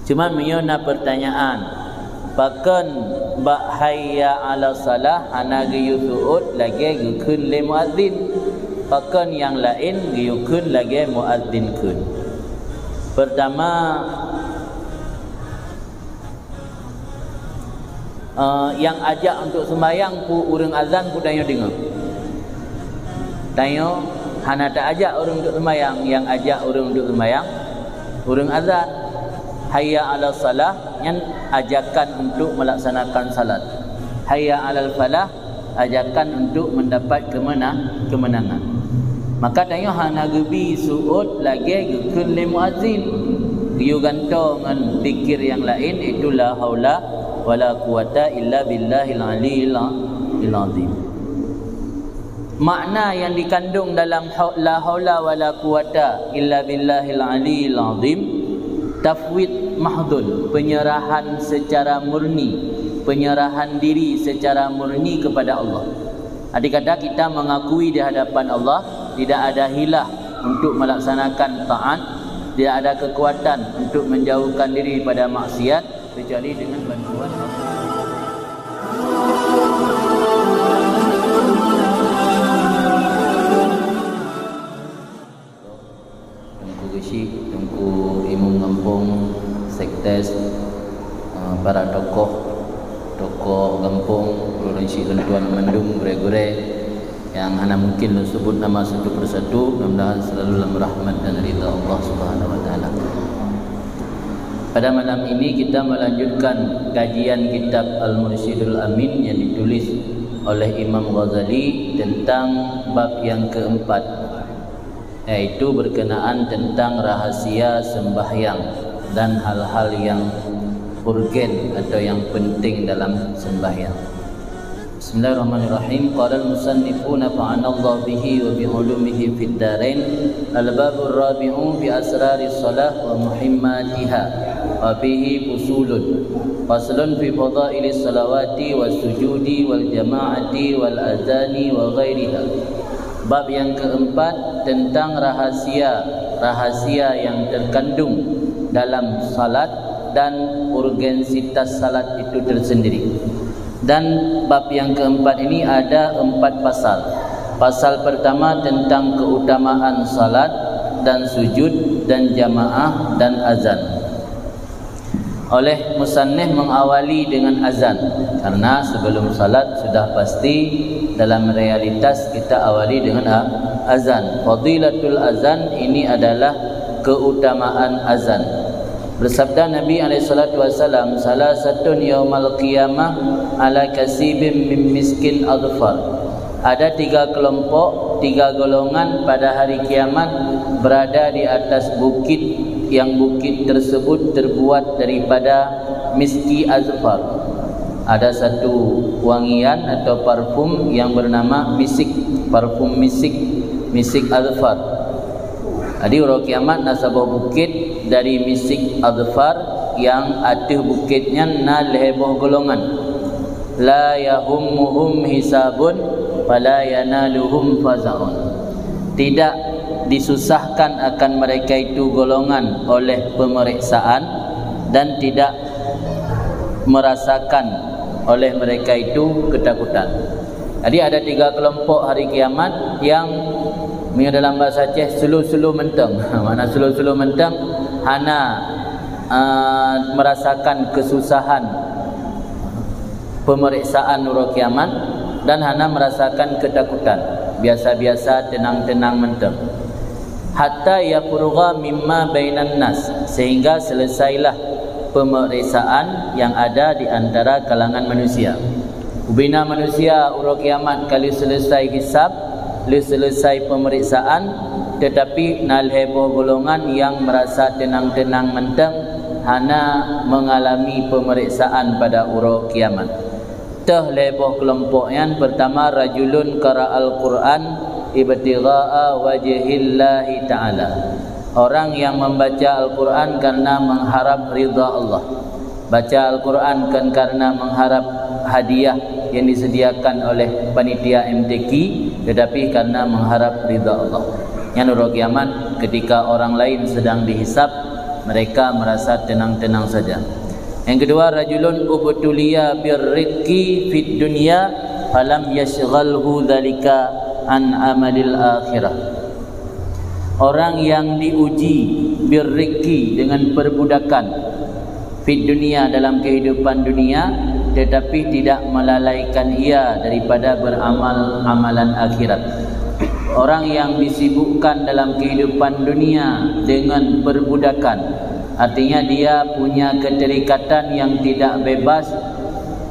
Cuma menyona pertanyaan, bahkan bak hayya ala salah hana giyu suud lagi gukun le muadzin, bahkan yang lain giyukun lagi muadzin kun. Pertama, yang ajak untuk sembahyang pu urang azan pu dayo dengar. Dayo hana tak ajak orang untuk sembahyang, yang ajak orang untuk sembahyang urang azan. Hayya ala salah yang ajakan untuk melaksanakan salat. Hayya alal falah ajakan untuk mendapat kemenangan. Maka tanya hana gebi suud lagi gukun li muazzin. Yu gantong dengan zikir yang lain itu la haula wala quwata illa billahil aliyil azim. Makna yang dikandung dalam la haula wala quwata illa billahil aliyil azim, tafwid mahdhul, penyerahan secara murni, penyerahan diri secara murni kepada Allah. Adik kata kita mengakui di hadapan Allah tidak ada hilah untuk melaksanakan taat, tidak ada kekuatan untuk menjauhkan diri pada maksiat kecuali dengan bantuan Allah. Tunggu imam kampung, sektes, para tokoh kampung, orang tuan mendung gure-gure yang hanya mungkin lu sebut nama satu persatu, mudah-mudahan selalu dalam rahmat dan ridha Allah Subhanahu wa taala. Pada malam ini kita melanjutkan kajian kitab Al-Mursyidul Amin yang ditulis oleh Imam Ghazali tentang bab yang keempat, yaitu berkenaan tentang rahasia sembahyang dan hal-hal yang urgen atau yang penting dalam sembahyang. Bismillahirrahmanirrahim. Qala al-musannifuna fa'anallahu bihi wa bi ulumihi fid darain. Al-babur rabi'u bi asraris salah wa muhimmatiha wa bihi fusulun. Faslun fi fadailis salawati was sujudi wal jama'ati wal azani wa ghairiha. Bab yang keempat tentang rahasia yang terkandung dalam salat dan urgensitas salat itu tersendiri. Dan bab yang keempat ini ada 4 pasal. Pasal pertama tentang keutamaan salat dan sujud dan jamaah dan azan. Oleh musannif mengawali dengan azan, karena sebelum salat sudah pasti dalam realitas kita awali dengan azan. Fadilatul azan ini adalah keutamaan azan. Bersabda Nabi SAW, salah satu yaumal qiyamah ala kasibim min miskin adfar. Ada 3 kelompok, 3 golongan pada hari kiamat berada di atas bukit, yang bukit tersebut terbuat daripada miski azfar. Ada satu wangian atau parfum yang bernama misik, parfum misik azfar. Jadi orang kiamat nasabah bukit dari misik azfar yang atas bukitnya na leheboh golongan. La yahummuhum hisabun wala yanaluhum faza'un. Tidak disusahkan akan mereka itu golongan oleh pemeriksaan dan tidak merasakan oleh mereka itu ketakutan. Jadi ada 3 kelompok hari kiamat yang dalam bahasa Aceh sulu-sulu menteng. Mana sulu-sulu menteng? Hana merasakan kesusahan pemeriksaan nurul kiamat dan hana merasakan ketakutan. Biasa-biasa tenang-tenang menteng. Hatta yafurugha mimma bainan nas, sehingga selesailah pemeriksaan yang ada di antara kalangan manusia. Ubina manusia urul kiamat kali selesai hisab, selesai pemeriksaan, tetapi nalheboh golongan yang merasa tenang-tenang menteng hana mengalami pemeriksaan pada urul kiamat. Leboh kelompok yang pertama, rajulun qara'al Qur'an ibtigha'a wajhillahi ta'ala. Orang yang membaca Al-Quran karena mengharap ridha Allah. Baca Al-Quran kan karena mengharap hadiah yang disediakan oleh panitia MTQ, tetapi karena mengharap ridha Allah. Yang nurul kiamat ketika orang lain sedang dihisab, mereka merasa tenang-tenang saja. Yang kedua, rajulun ubtuliya birriqi fid dunya falam yashghalhu dzalika an amalil akhirah. Orang yang diuji birriqi dengan perbudakan fid dunya dalam kehidupan dunia, tetapi tidak melalaikan ia daripada beramal amalan akhirat. Orang yang disibukkan dalam kehidupan dunia dengan perbudakan, artinya dia punya keterikatan yang tidak bebas,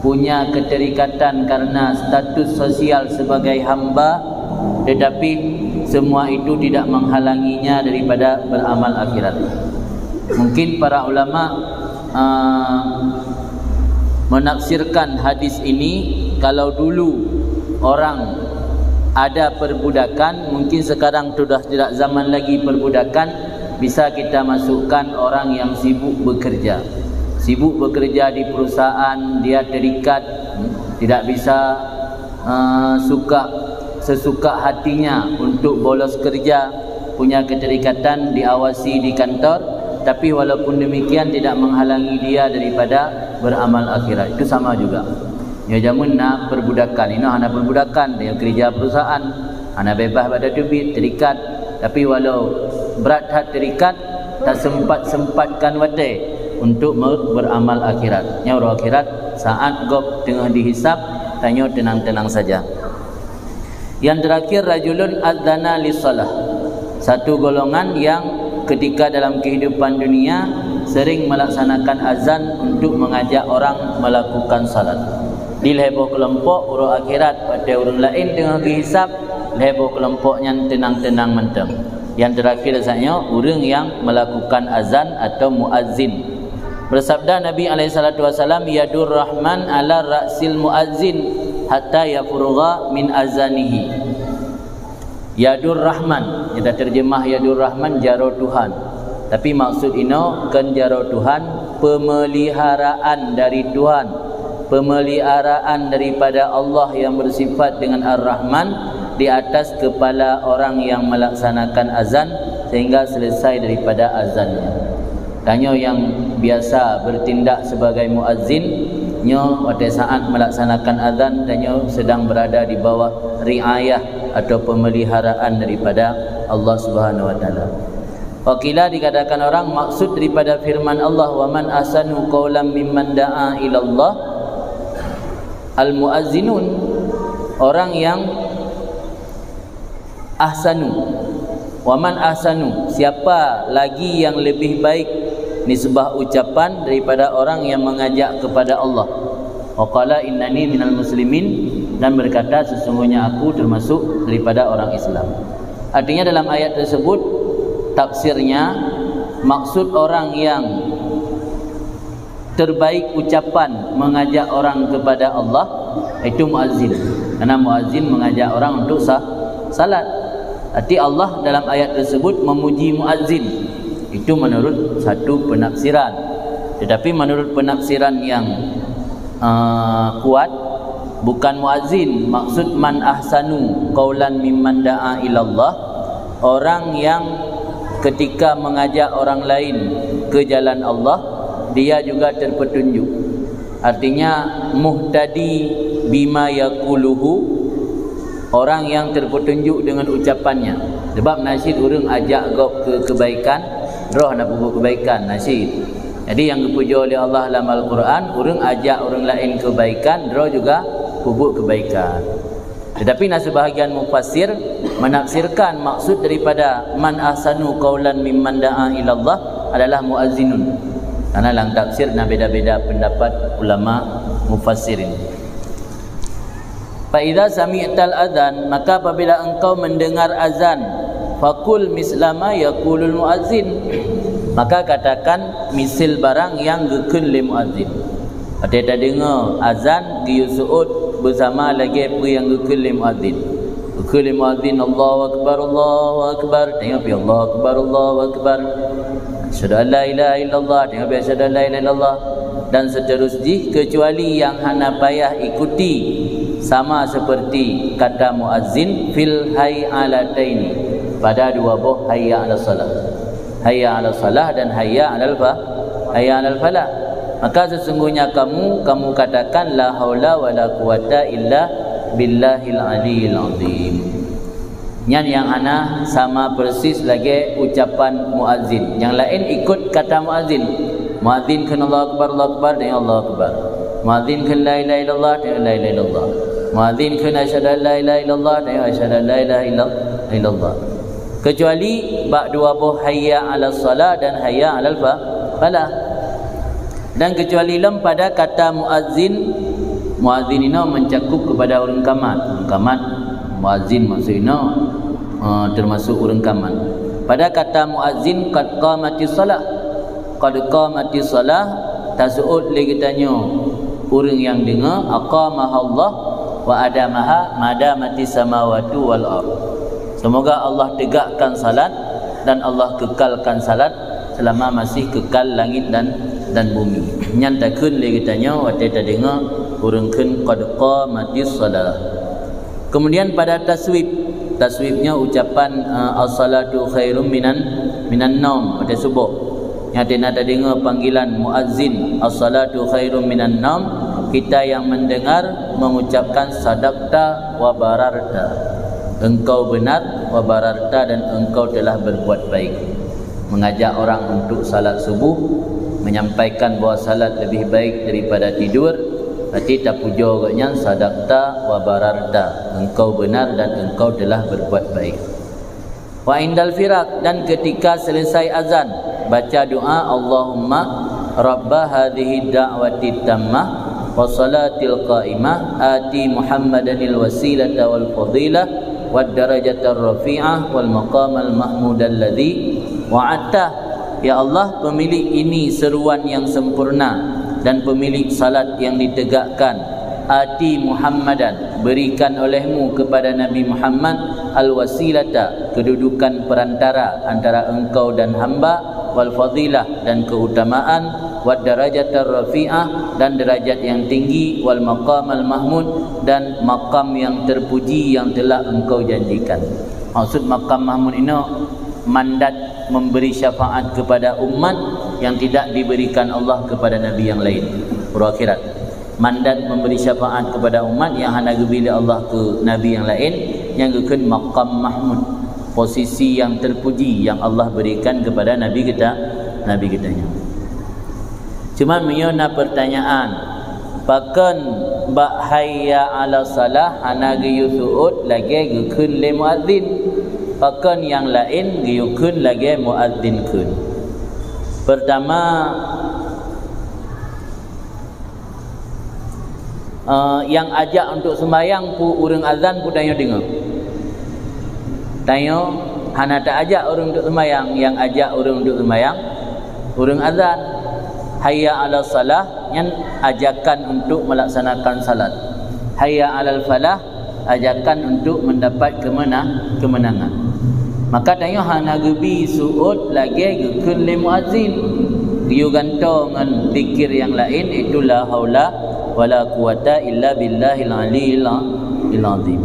punya keterikatan karena status sosial sebagai hamba, tetapi semua itu tidak menghalanginya daripada beramal akhirat. Mungkin para ulama menafsirkan hadis ini, kalau dulu orang ada perbudakan, mungkin sekarang sudah tidak zaman lagi perbudakan, bisa kita masukkan orang yang sibuk bekerja. Sibuk bekerja di perusahaan, dia terikat, tidak bisa sesuka hatinya untuk bolos kerja, punya keterikatan, diawasi di kantor, tapi walaupun demikian tidak menghalangi dia daripada beramal akhirat. Itu sama juga. Ya jamun nak perbudakan, ini hanya perbudakan, dia kerja perusahaan, hanya bebas pada duit, terikat, tapi walau berat hat terikat, tak sempat-sempatkan wate untuk beramal akhirat. Nyawa akhirat saat gop tengah dihisap, tanya tenang-tenang saja. Yang terakhir, rajulun adzana lis-shalah. Satu golongan yang ketika dalam kehidupan dunia sering melaksanakan azan untuk mengajak orang melakukan salat. Di leboh kelompok urut akhirat pada urut lain tengah dihisap, leboh kelompoknya tenang-tenang mentang. Yang terakhir rasanya orang yang melakukan azan atau muazzin. Bersabda Nabi SAW, yadur rahman ala ra'sil muazzin hatta yafurugha min azanihi. Yadur rahman, kita terjemah yadur rahman jaro Tuhan, tapi maksud ino kan jaro Tuhan, pemeliharaan dari Tuhan, pemeliharaan daripada Allah yang bersifat dengan Ar-Rahman di atas kepala orang yang melaksanakan azan sehingga selesai daripada azannya. Tanya yang biasa bertindak sebagai muazzin, nyo pada saat melaksanakan azan tanya sedang berada di bawah riayah atau pemeliharaan daripada Allah Subhanahu wa taala. Waqila dikatakan orang maksud daripada firman Allah, wa man ahsanu qawlan mimman da'a ila Allah, al-muazzinun, orang yang ahsanu. Waman ahsanu, siapa lagi yang lebih baik nisbah ucapan daripada orang yang mengajak kepada Allah. Waqala innani minal muslimin, dan berkata sesungguhnya aku termasuk daripada orang Islam. Artinya dalam ayat tersebut tafsirnya, maksud orang yang terbaik ucapan mengajak orang kepada Allah itu muazzin. Karena muazzin mengajak orang untuk salat. Arti Allah dalam ayat tersebut memuji muazzin. Itu menurut satu penafsiran. Tetapi menurut penafsiran yang kuat, bukan muazzin, maksud man ahsanu qaulan mimman da'a ilallah, orang yang ketika mengajak orang lain ke jalan Allah, dia juga terpetunjuk. Artinya muhtadi bima yaquluhu, orang yang terpetunjuk dengan ucapannya. Sebab nasyid orang ajak gop ke kebaikan, roh nak buat kebaikan nasyid. Jadi yang dipuja oleh Allah dalam Al-Quran, orang ajak orang lain kebaikan, roh juga buat kebaikan. Tetapi sebahagian mufassir menafsirkan maksud daripada man ahsanu qaulan mimman da'a ilallah adalah muazzinun. Karena dalam tafsir beda-beda pendapat ulama mufassirin. Fa idza sami'tal adzan, maka apabila engkau mendengar azan, faqul mislama yaqulul muazzin, maka katakan misil barang yang gekeun li muazzin. Ada dengar azan dia suud bersama lagi apa yang gekeun li muazzin. Gekeun li muazzin Allahu akbar Allahu akbar, tengok pi Allahu akbar Allahu akbar. Asyhadu an la ilaha illallah, tengok pi asyhadu an la ilaha illallah, dan seterusnya, kecuali yang hana payah ikuti sama seperti kata muazzin fil hayalataini, pada dua buah hayya 'alas salat. hayya 'alal salah dan hayya 'alal falah. Maka sesungguhnya kamu katakan la haula wala quwata illa billahil aliyil azim. Yang ana sama persis lagi ucapan muazzin. Yang lain ikut kata muazzin. Muazzin kan Allahu akbar dan Allahu akbar. Muazzin kan la ilaha illallah dan la ilaha illallah. Muazzin kan asyhadu an la ilaha illallah dan asyhadu an la ilaha illallah. Kecuali bab dua buah hayya 'alas salah dan hayya 'alal falah. Dan kecuali lem pada kata muazzin ini mencakup kepada orang kamat muazzin maksudnya termasuk orang kamat. Pada kata muazzin qad qamatis salah tasud lagi tanya orang yang dengar aqamaha Allah wa adamaha madamati samawati wal ard. Semoga Allah tegakkan salat dan Allah kekalkan salat selama masih kekal langit dan bumi. Nyantakun lagi tanya waktu kita dengar orang kun qad qamatis salah. Kemudian pada taswibnya ucapan as-salatu khairum minan naum pada subuh. Yang kita dengar panggilan muazzin as-salatu khairum minan naum, kita yang mendengar mengucapkan sadaqta wa bararta. Engkau benar wa bararta dan engkau telah berbuat baik. Mengajak orang untuk salat subuh, menyampaikan bahawa salat lebih baik daripada tidur. Berarti tak puja agaknya sadaqta wa bararta, engkau benar dan engkau telah berbuat baik. Wa indal firaq, dan ketika selesai azan baca doa Allahumma rabba hadhihi da'wati tammah wa salatil qa'imah ati muhammadanil wasilata wal fadilah wad darajatar rafi'ah wal maqamal mahmudal ladzi wa'atta. Ya Allah, pemilik ini seruan yang sempurna dan pemilik salat yang ditegakkan. Ati Muhammadan, berikan olehmu kepada Nabi Muhammad al-wasilata, kedudukan perantara antara engkau dan hamba, wal fadilah, dan keutamaan, wad darajatar rafi'ah, dan derajat yang tinggi, wal maqamal mahmud, dan maqam yang terpuji yang telah engkau janjikan. Maksud maqam mahmud ini mandat memberi syafaat kepada umat yang tidak diberikan Allah kepada Nabi yang lain pada akhirat. Mandat memberi syafaat kepada umat yang hanya diberi Allah ke Nabi yang lain, yang guken maqam mahmud, posisi yang terpuji yang Allah berikan kepada Nabi kitanya. Cuma menyona pertanyaan, pakan bak hayya ala salah hana giyusuud lagi guken le muadzin. Pakan yang lain giyukun lagi muadzin kun. Pertama, yang ajak untuk sembahyang pu urang azan pu tanya dengar. Tanya hana tak ajak orang untuk sembahyang, yang ajak orang untuk sembahyang urang azan. Hayya 'ala salah, yang ajakan untuk melaksanakan salat. Hayya 'alal falah, ajakan untuk mendapat kemenangan. Maka tanya hana gebi suud lagi gukun le muazzin. Dia gantung dengan zikir yang lain, itu la haula wala quwata illa billahil aliyil azim.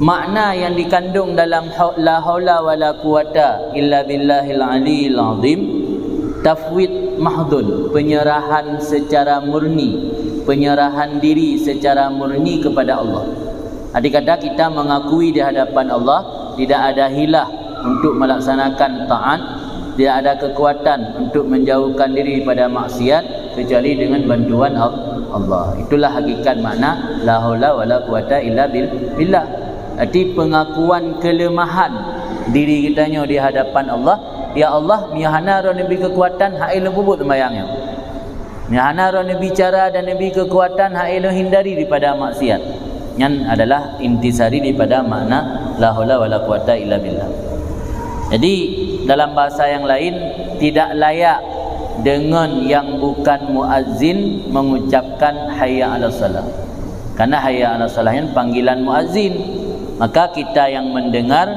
Makna yang dikandung dalam la haula wala quwata illa billahil aliyil azim, tafwid mahdhun, penyerahan secara murni, penyerahan diri secara murni kepada Allah. Adik-adik, kita mengakui di hadapan Allah tidak ada hilah untuk melaksanakan taat, tidak ada kekuatan untuk menjauhkan diri pada maksiat kecuali dengan bantuan Allah. Itulah hakikat makna la haula wala quwata illa billah. Arti pengakuan kelemahan diri kitanya di hadapan Allah. Ya Allah, mihana ro nabi kekuatan hak elo bubut sembayangnya. Mihana ro nabi cara dan nabi kekuatan hak elo hindari daripada maksiat. Yang adalah intisari daripada makna la haula wala quwata illa billah. Jadi dalam bahasa yang lain, tidak layak dengan yang bukan muazzin mengucapkan hayya 'alas salah. Karena hayya 'alas salah yang panggilan muazzin, maka kita yang mendengar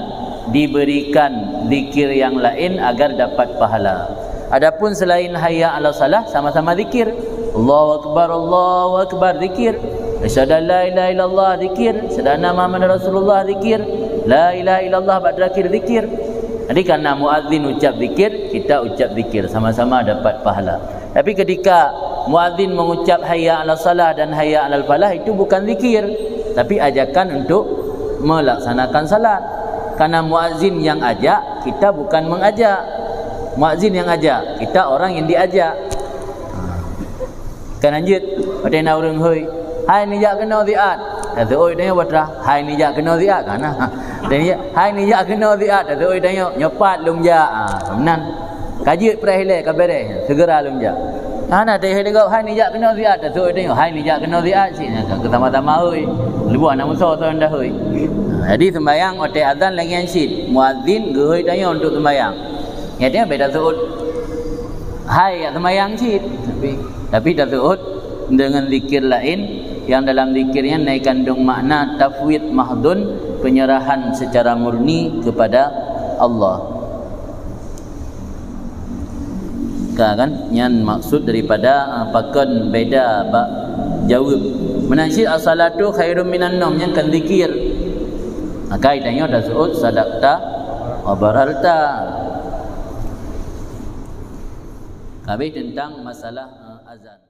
diberikan zikir yang lain agar dapat pahala. Adapun selain hayya 'alas salah, sama-sama zikir. Allahu akbar zikir. Asyhadu an la ilaha illallah zikir. Asyhadu anna Muhammadar Rasulullah zikir. La ilaha illallah ba'da zikir. Jadi karena muazzin ucap zikir, kita ucap zikir, sama-sama dapat pahala. Tapi ketika muazzin mengucap hayya 'alas salah dan hayya 'alal falah, itu bukan zikir, tapi ajakan untuk melaksanakan salat. Karena muazzin yang ajak, kita bukan mengajak. Muazzin yang ajak, kita orang yang diajak. Kan lanjut, pada nak urang hoi, hai ni jak kena ziat. Kata oi tanya watra, hai ni jak kena ziat kan. Tanya, hai ni jak kena ziat. Kata oi tanya, nyepat lum jak. Menan. Kajit perahile kabere, segera lum jak. Ana teh dia hai ni jak kena ziat. Kata oi tanya, hai ni jak kena ziat sih. Ketama-tama hoi. Lebuh nak musuh tu anda hoi. Jadi sembahyang otak azan lagi ansyid. Muazzin gehoi tanya untuk sembahyang. Ya dia beda suut. Hai sembahyang syid. Tapi tasawuf dengan zikir lain yang dalam zikirnya naik kandung makna tafwid mahdun, penyerahan secara murni kepada Allah. Kan yang maksud daripada pakon beda jawab menansyid as-salatu khairum minan nom, yang kan zikir. Kaitannya tasawuf sadaqta wa bararta. Habis tentang masalah azan.